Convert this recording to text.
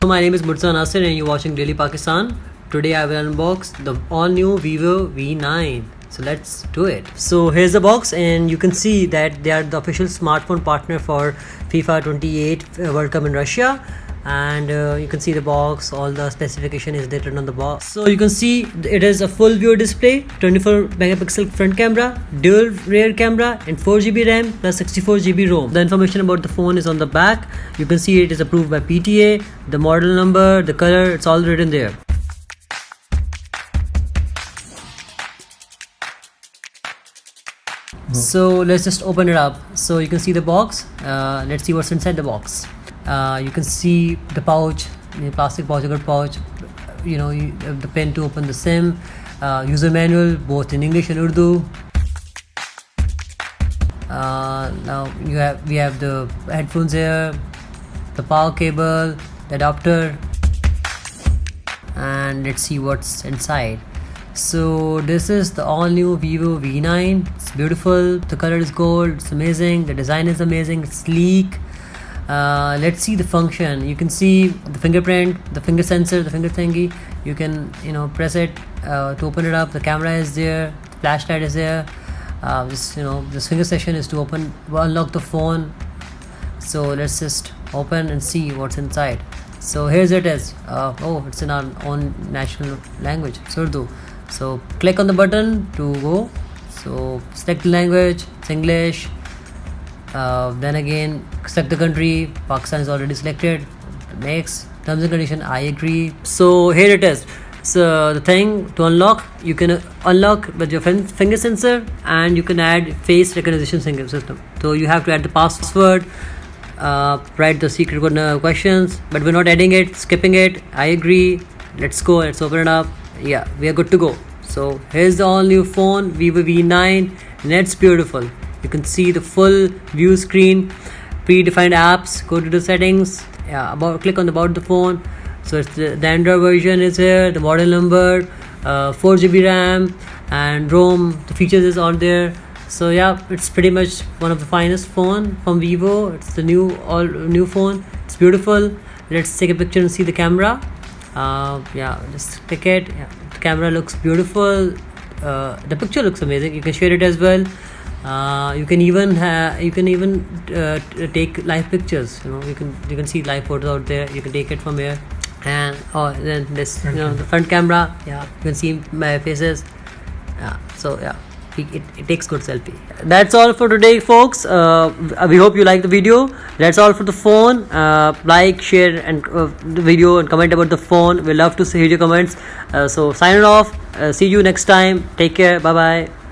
My name is Murza Nasir and you're watching Daily Pakistan. Today I will unbox the all new VIVO V9. So let's do it. So here's the box and you can see that they are the official smartphone partner for FIFA 28 World Cup in Russia. And you can see the box, all the specification is written on the box. So you can see it is a full view display, 24 megapixel front camera, dual rear camera and 4GB RAM plus 64GB ROM. The information about the phone is on the back. You can see it is approved by PTA, the model number, the color, it's all written there. So let's just open it up. So you can see the box. Let's see what's inside the box. You can see the pouch, the plastic pouch, a good pouch. You know, you have the pen to open the SIM. User manual, both in English and Urdu. Now we have the headphones here, the power cable, the adapter, and let's see what's inside. So this is the all new VIVO V9. It's beautiful. The color is gold. It's amazing. The design is amazing. It's sleek. Let's see the function. You can see the fingerprint, the finger sensor, the finger thingy. You can press it to open it up. The camera is there, the flashlight is there. This finger session is to unlock the phone. So let's just open and see what's inside. So here's it is. It's in our own national language, Urdu. So click on the button to go. So select the language, it's English. Then again select the country. Pakistan is already selected. Next, terms and condition, I agree. So here it is. So the thing to unlock, you can unlock with your finger sensor and you can add face recognition system. So you have to add the password, write the secret questions, but we're not adding it, skipping it. I agree. Let's go, let's open it up. Yeah, we are good to go. So here's the all new phone, VIVO V9, and it's beautiful. You can see the full view screen, predefined apps. Go to the settings. Click on about the phone. So it's the Android version is here. The model number, 4GB RAM and ROM. The features is all there. So yeah, it's pretty much one of the finest phone from Vivo. It's the all new phone. It's beautiful. Let's take a picture and see the camera. Just take it. Yeah, the camera looks beautiful. The picture looks amazing. You can share it as well. You can even take live pictures. You can see live photos out there. You can take it from here. And then this the front camera. Yeah, you can see my faces. It takes good selfie. That's all for today, folks. We hope you like the video. That's all for the phone. Like, share and the video and comment about the phone. We love to hear your comments. So sign it off. See you next time. Take care. Bye bye.